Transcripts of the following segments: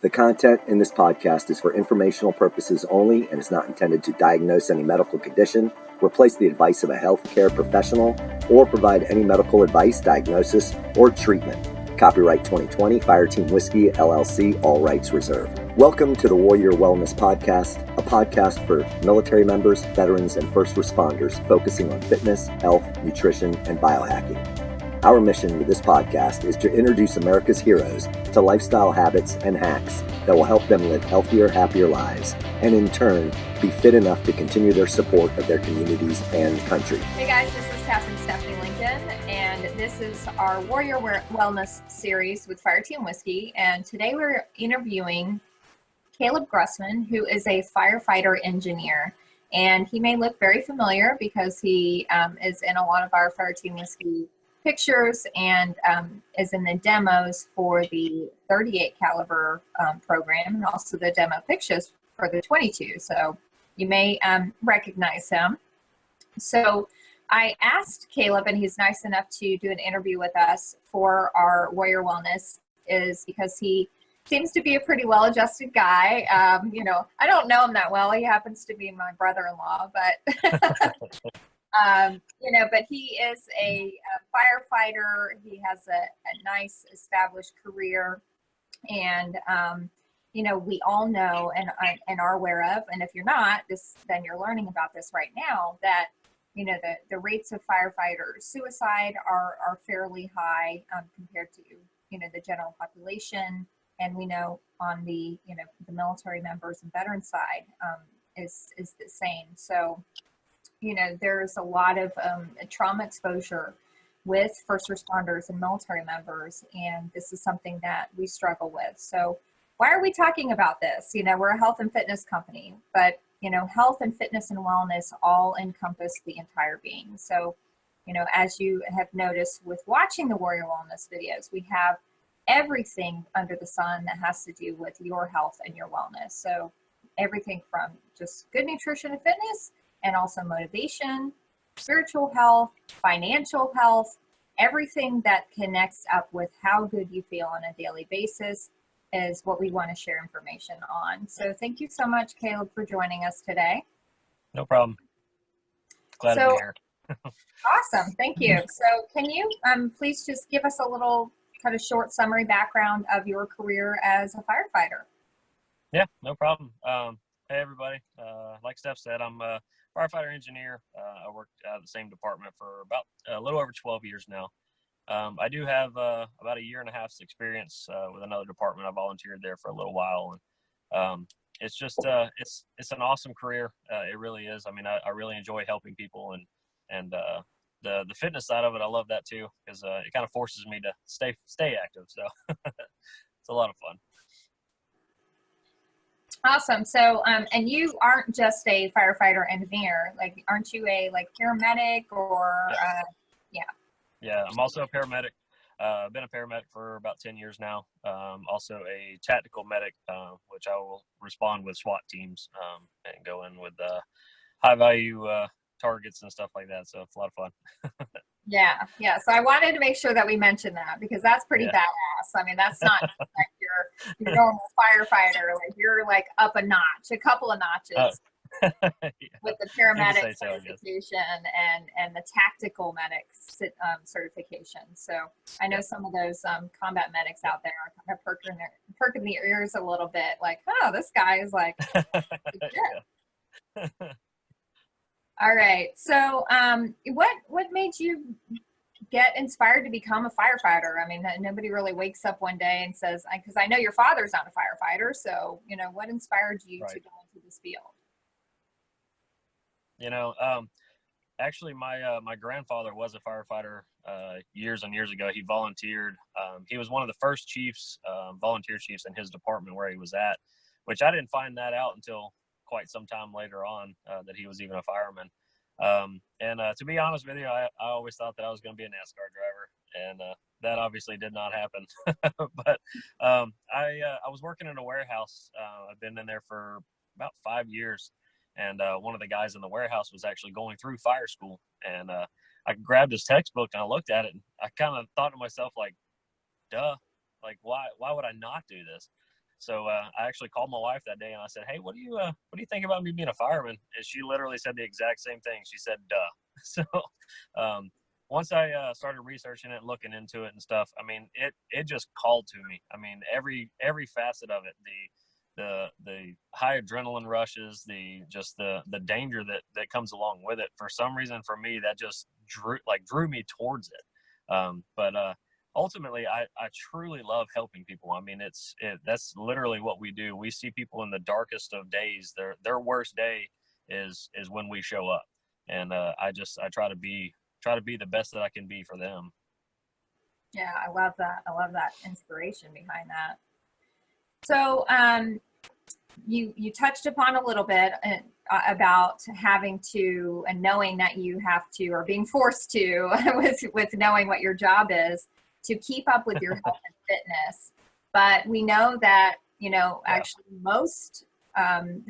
The content in this podcast is for informational purposes only and is not intended to diagnose any medical condition, replace the advice of a healthcare professional, or provide any medical advice, diagnosis, or treatment. Copyright 2020, Fireteam Whiskey, LLC, all rights reserved. Welcome to the Warrior Wellness Podcast, a podcast for military members, veterans, and first responders focusing on fitness, health, nutrition, and biohacking. Our mission with this podcast is to introduce America's heroes to lifestyle habits and hacks that will help them live healthier, happier lives, and in turn, be fit enough to continue their support of their communities and country. Hey guys, this is Captain Stephanie Lincoln, and this is our Warrior Wellness series with Fireteam Whiskey, and today we're interviewing Caleb Gressman, who is a firefighter engineer, and he may look very familiar because he is in a lot of our Fireteam Whiskey pictures and is in the demos for the 38 caliber program and also the demo pictures for the 22. So you may recognize him. So I asked Caleb, and he's nice enough to do an interview with us for our Warrior Wellness, is because he seems to be a pretty well-adjusted guy. I don't know him that well. He happens to be my brother-in-law, but but he is a firefighter. He has a nice established career, and we all know and are aware of, and if you're not, then you're learning about this right now, that the rates of firefighter suicide are fairly high compared to the general population, and we know on the the military members and veteran side is the same. So there's a lot of trauma exposure with first responders and military members, and this is something that we struggle with. So why are we talking about this? We're a health and fitness company, but health and fitness and wellness all encompass the entire being. So as you have noticed with watching the Warrior Wellness videos, we have everything under the sun that has to do with your health and your wellness. So everything from just good nutrition and fitness, and also motivation, spiritual health, financial health, everything that connects up with how good you feel on a daily basis is what we want to share information on. So thank you so much, Caleb, for joining us today. No problem. Glad to be here. Awesome. Thank you. So can you please just give us a little kind of short summary background of your career as a firefighter? Yeah, no problem. Hey, everybody. Like Steph said, I'm a firefighter engineer. I worked at the same department for about a little over 12 years now. I do have about a year and a half's experience with another department. I volunteered there for a little while, and it's just it's an awesome career. It really is. I mean, I really enjoy helping people, and the fitness side of it, I love that too, because it kind of forces me to stay active. So it's a lot of fun. Awesome. So, and you aren't just a firefighter engineer, aren't you a paramedic or, Yeah, I'm also a paramedic. I've been a paramedic for about 10 years now. Also a tactical medic, which I will respond with SWAT teams and go in with high value targets and stuff like that. So it's a lot of fun. Yeah. So I wanted to make sure that we mentioned that, because that's pretty badass. I mean, that's not like your normal firefighter. You're up a couple of notches with the paramedic certification and the tactical medic certification. So I know some of those combat medics out there are kind of perking their ears a little bit, oh, this guy is All right. So what made you get inspired to become a firefighter? I mean, nobody really wakes up one day and says, because I know your father's not a firefighter. So, what inspired you to go into this field? Actually, my grandfather was a firefighter years and years ago. He volunteered. He was one of the first chiefs, volunteer chiefs in his department where he was at, which I didn't find that out until quite some time later on, that he was even a fireman. And to be honest with you, I always thought that I was going to be a NASCAR driver, and that obviously did not happen. But I was working in a warehouse. I've been in there for about 5 years, and one of the guys in the warehouse was actually going through fire school, and I grabbed his textbook and I looked at it, and I kind of thought to myself, duh, why would I not do this? So I actually called my wife that day and I said, "Hey, what do you think about me being a fireman?" And she literally said the exact same thing. She said, "Duh." So once I started researching it, looking into it and stuff, I mean, it just called to me. I mean, every facet of it, the high adrenaline rushes, the danger that comes along with it. For some reason, for me, that just drew me towards it. But ultimately, I truly love helping people. I mean, that's literally what we do. We see people in the darkest of days. Their worst day is when we show up, and I try to be the best that I can be for them. Yeah, I love that. I love that inspiration behind that. So you touched upon a little bit about having to, and knowing that you have to, or being forced to with knowing what your job is, to keep up with your health and fitness. But we know that, actually most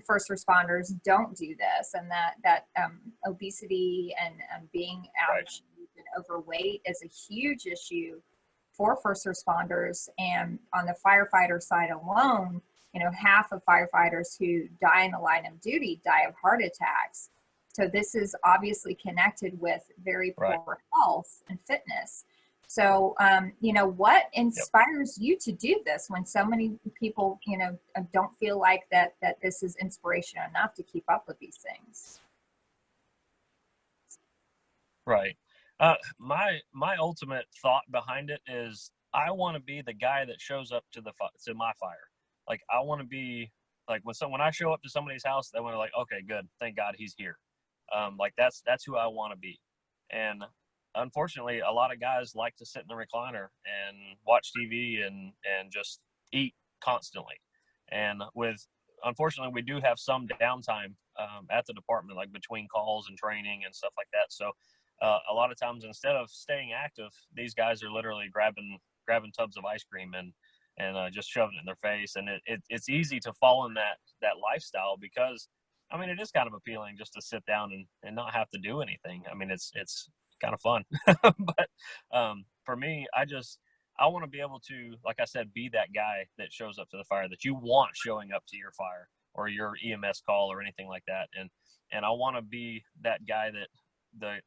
first responders don't do this, and that obesity and being out of shape and overweight is a huge issue for first responders. And on the firefighter side alone, half of firefighters who die in the line of duty die of heart attacks. So this is obviously connected with very poor health and fitness. So, what inspires you to do this when so many people, don't feel like that this is inspiration enough to keep up with these things? Right. My ultimate thought behind it is I want to be the guy that shows up to my fire. Like, I want to be like, when I show up to somebody's house, they want to like, okay, good, thank God he's here. Like that's who I want to be. And unfortunately, a lot of guys like to sit in the recliner and watch TV and just eat constantly. And unfortunately, we do have some downtime at the department, like between calls and training and stuff like that. So a lot of times, instead of staying active, these guys are literally grabbing tubs of ice cream and just shoving it in their face. And it's easy to fall in that lifestyle because, I mean, it is kind of appealing just to sit down and not have to do anything. I mean, it's kind of fun. But for me, I want to be able to, like I said, be that guy that shows up to the fire that you want showing up to your fire or your EMS call or anything like that. And I want to be that guy that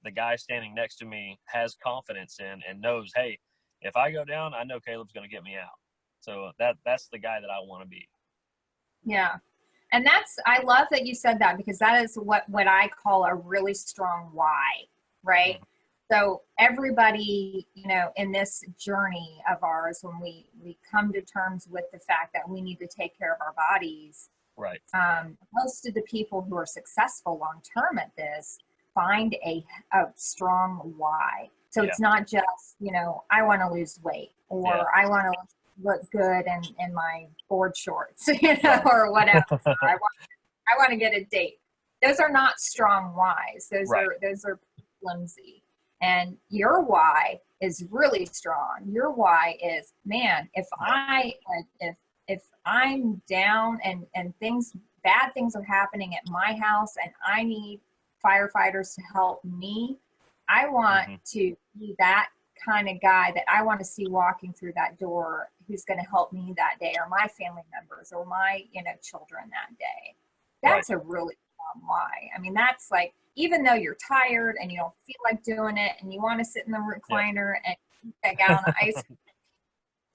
the guy standing next to me has confidence in and knows, hey, if I go down, I know Caleb's going to get me out. So that's the guy that I want to be. Yeah. And I love that you said that, because that is what I call a really strong why, right? Mm-hmm. So everybody, in this journey of ours, when we come to terms with the fact that we need to take care of our bodies, right? Most of the people who are successful long-term at this find a strong why. So it's not just, I want to lose weight, or I want to look good in my board shorts, or whatever. I want to get a date. Those are not strong whys. Those are flimsy. And your why is really strong. Your why is, man, if I'm down and bad things are happening at my house and I need firefighters to help me, I want to be that kind of guy that I want to see walking through that door, who's going to help me that day, or my family members, or my children that day. That's a really strong why. I mean, that's like, even though you're tired and you don't feel like doing it and you want to sit in the recliner and eat that gallon of ice cream,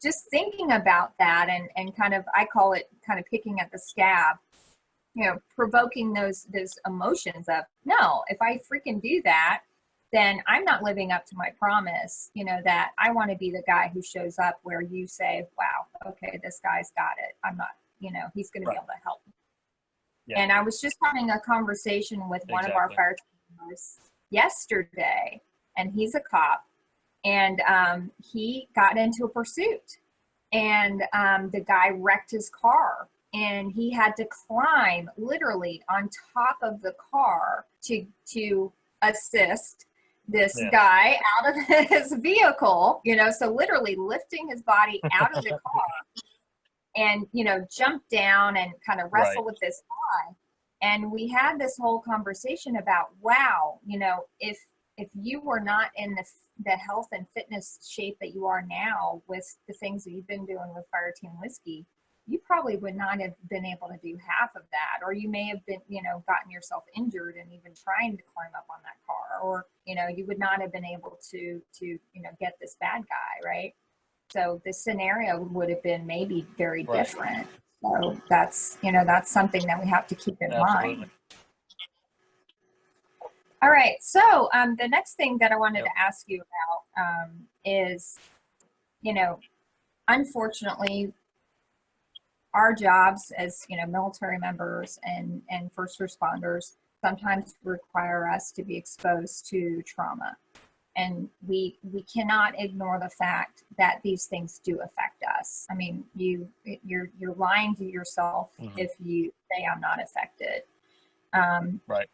just thinking about that and kind of, I call it kind of picking at the scab, provoking those emotions of, no, if I freaking do that, then I'm not living up to my promise, that I want to be the guy who shows up where you say, wow, okay, this guy's got it. I'm not, he's going to be able to help me. Yeah. And I was just having a conversation with one of our fire trainers yesterday, and he's a cop, and he got into a pursuit, and the guy wrecked his car, and he had to climb literally on top of the car to assist this guy out of his vehicle, so literally lifting his body out of the car and, jump down and kind of wrestle with this guy. And we had this whole conversation about, wow, if you were not in the health and fitness shape that you are now with the things that you've been doing with Fire Team Whiskey, you probably would not have been able to do half of that, or you may have been, gotten yourself injured and even trying to climb up on that car, or, you would not have been able to, get this bad guy, right? So the scenario would have been maybe very different. So that's something that we have to keep in mind. All right. So the next thing that I wanted to ask you about is, unfortunately, our jobs as, military members and first responders sometimes require us to be exposed to trauma. And we cannot ignore the fact that these things do affect us. I mean, you're lying to yourself if you say I'm not affected. Right.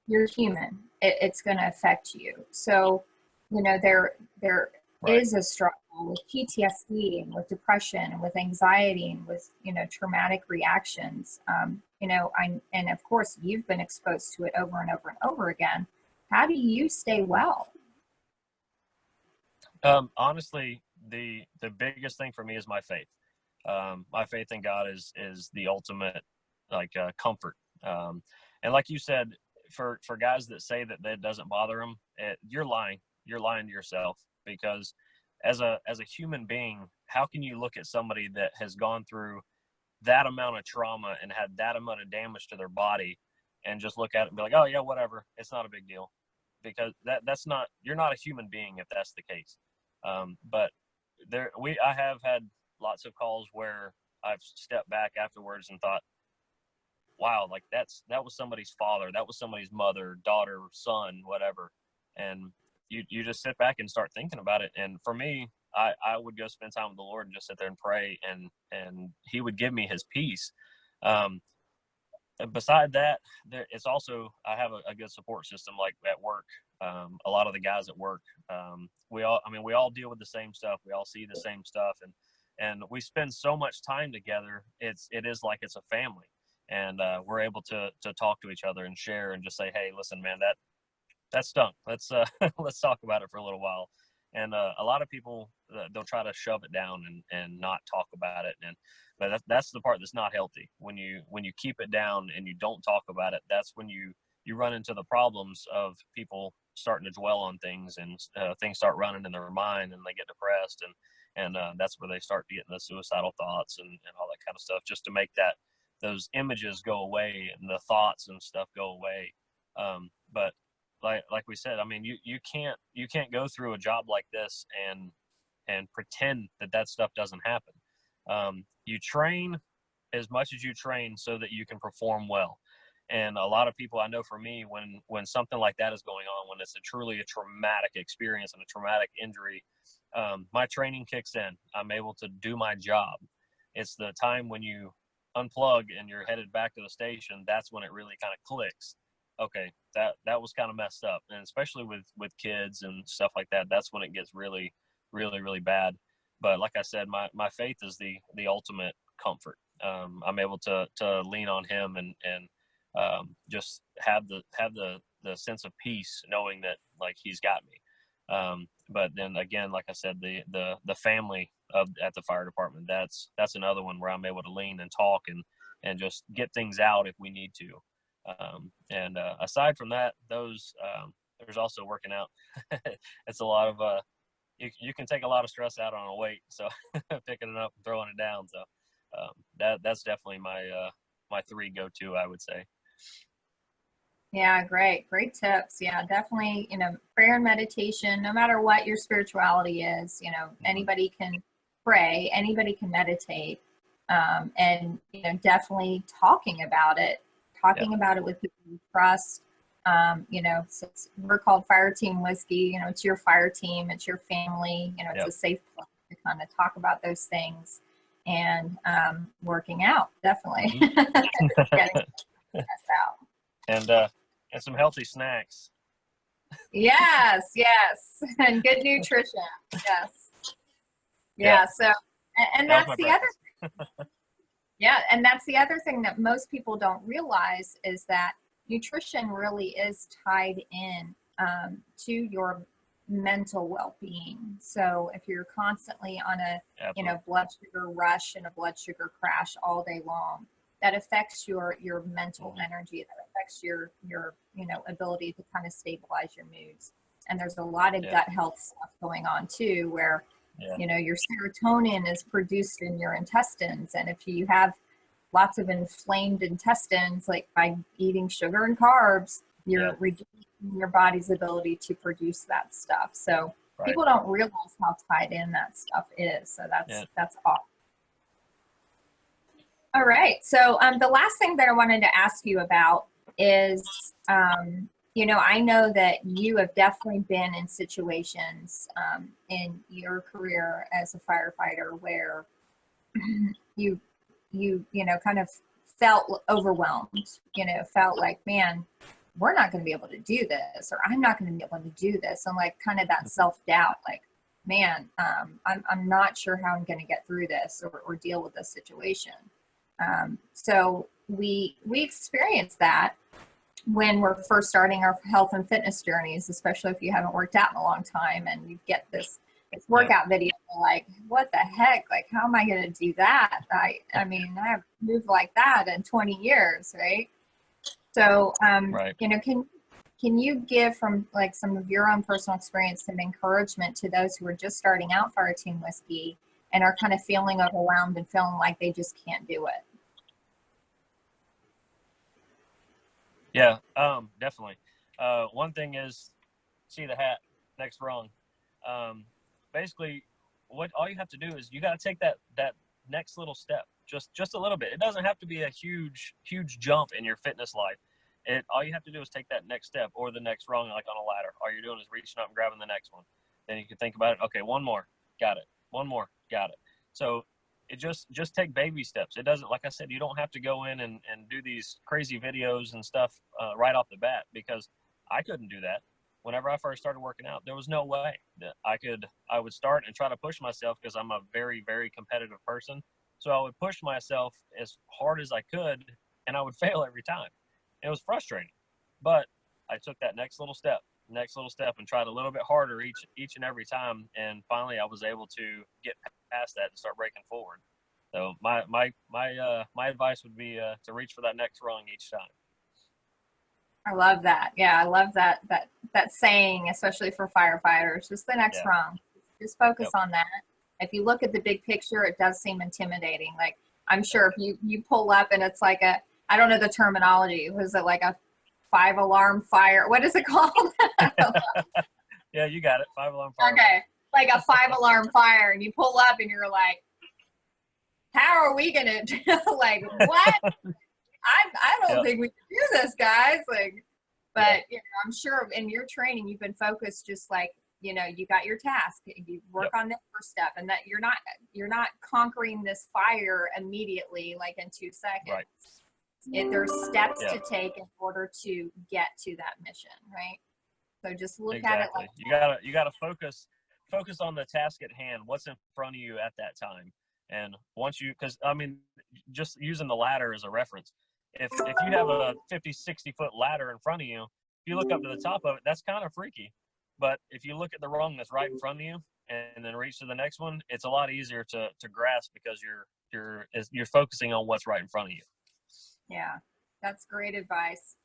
You're human. It's going to affect you. So, there is a struggle with PTSD and with depression and with anxiety and with, traumatic reactions. And of course, you've been exposed to it over and over and over again. How do you stay well? Honestly, the biggest thing for me is my faith. My faith in God is the ultimate comfort. And like you said, for guys that say that doesn't bother them, you're lying. You're lying to yourself, because as a human being, how can you look at somebody that has gone through that amount of trauma and had that amount of damage to their body and just look at it and be like, oh yeah, whatever, it's not a big deal? Because you're not a human being if that's the case. But I have had lots of calls where I've stepped back afterwards and thought, wow, like that was somebody's father, that was somebody's mother, daughter, son, whatever. And you just sit back and start thinking about it. And for me, I would go spend time with the Lord and just sit there and pray, and he would give me his peace. Beside that, it's also, I have a good support system, like at work. A lot of the guys at work, we all deal with the same stuff. We all see the same stuff, and we spend so much time together. It is like it's a family, and we're able to talk to each other and share and just say, hey, listen, man, that stunk. Let's let's talk about it for a little while. And a lot of people, they'll try to shove it down and not talk about it. But that's the part that's not healthy. When you keep it down and you don't talk about it, that's when you run into the problems of people starting to dwell on things, and things start running in their mind, and they get depressed, and that's where they start getting the suicidal thoughts and all that kind of stuff, just to make those images go away and the thoughts and stuff go away. But like we said, I mean, you can't go through a job like this and pretend that stuff doesn't happen. You train as much as you train so that you can perform well. And a lot of people, I know for me, when something like that is going on, when it's truly a traumatic experience and a traumatic injury, my training kicks in. I'm able to do my job. It's the time when you unplug and you're headed back to the station, that's when it really kind of clicks. Okay, that was kind of messed up. And especially with kids and stuff like that, that's when it gets really, really, really bad. But like I said, my faith is the ultimate comfort. I'm able to lean on him and just have the sense of peace, knowing that like he's got me. But then again, like I said, the family at the fire department, that's another one where I'm able to lean and talk and just get things out if we need to. And aside from that, there's also working out. It's a lot of you can take a lot of stress out on a weight, so picking it up and throwing it down. So that's definitely my three go-to, I would say. Yeah, great tips. Yeah, definitely, prayer and meditation, no matter what your spirituality is, anybody can pray, anybody can meditate, and, definitely talking about it with people you trust. Since we're called Fire Team Whiskey, it's your fire team, it's your family, it's a safe place to kind of talk about those things, and working out, definitely. Getting out. And some healthy snacks. Yes, and good nutrition. Yes. Yeah. So, and that's the other. Yeah, and that's the other thing that most people don't realize is that nutrition really is tied in to your mental well-being. So if you're constantly on a Absolutely. blood sugar rush and a blood sugar crash all day long, that affects your mental energy, that affects your ability to kind of stabilize your moods. And there's a lot of gut health stuff going on too, where your serotonin is produced in your intestines, and if you have lots of inflamed intestines, like by eating sugar and carbs, you're reducing your body's ability to produce that stuff. So people don't realize how tied in that stuff is. So that's awesome. All right. So the last thing that I wanted to ask you about is, I know that you have definitely been in situations in your career as a firefighter where you kind of felt overwhelmed, felt like, man, we're not going to be able to do this, or I'm not going to be able to do this. And like kind of that self-doubt, like, man, I'm not sure how I'm going to get through this or deal with this situation. So we experience that when we're first starting our health and fitness journeys, especially if you haven't worked out in a long time and you get this workout video, like, what the heck? Like, how am I going to do that? I mean, I haven't moved like that in 20 years, right? So, can you give from like some of your own personal experience some encouragement to those who are just starting out Fire Team Whiskey and are kind of feeling overwhelmed and feeling like they just can't do it? Yeah, definitely. One thing is, see the hat, next rung. Basically, all you have to do is you got to take that next little step, just a little bit. It doesn't have to be a huge jump in your fitness life. All you have to do is take that next step or the next rung, like on a ladder. All you're doing is reaching up and grabbing the next one. Then you can think about it. Okay, one more, got it. One more, got it. So it just take baby steps. It doesn't, like I said, you don't have to go in and do these crazy videos and stuff right off the bat, because I couldn't do that. Whenever I first started working out, there was no way that I would start and try to push myself, because I'm a very, very competitive person. So I would push myself as hard as I could, and I would fail every time. It was frustrating, but I took that next little step, and tried a little bit harder each and every time. And finally I was able to get past that and start breaking forward. So my advice would be to reach for that next rung each time. I love that. Yeah, I love that saying, especially for firefighters, just the next rung. Just focus on that. If you look at the big picture, it does seem intimidating. Like, I'm sure if you pull up and it's like I don't know the terminology. Was it like a 5-alarm fire? What is it called? Yeah, you got it. 5-alarm fire. Okay. Like a 5-alarm fire, and you pull up and you're like, how are we going to do, like, what? I don't think we can do this, guys. Like, but I'm sure in your training, you've been focused, just like, you got your task, you work on that first step, and that you're not conquering this fire immediately, like in 2 seconds. Right. There's steps to take in order to get to that mission, right? So just look at it like you gotta focus on the task at hand, what's in front of you at that time. And once because I mean, just using the ladder as a reference, if you have a 50-60 foot ladder in front of you, if you look up to the top of it, that's kind of freaky. But if you look at the rung that's right in front of you and then reach to the next one, it's a lot easier to grasp, because you're focusing on what's right in front of you. Yeah, that's great advice.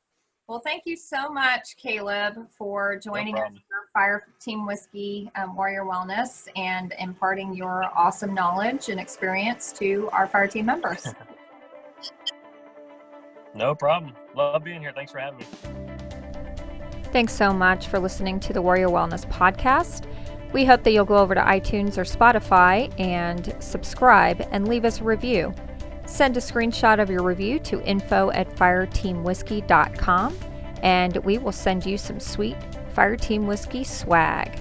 Well, thank you so much, Caleb, for joining us for Fire Team Whiskey Warrior Wellness and imparting your awesome knowledge and experience to our fire team members. No problem. Love being here. Thanks for having me. Thanks so much for listening to the Warrior Wellness Podcast. We hope that you'll go over to iTunes or Spotify and subscribe and leave us a review. Send a screenshot of your review to info@fireteamwhiskey.com, and we will send you some sweet Fire Team Whiskey swag.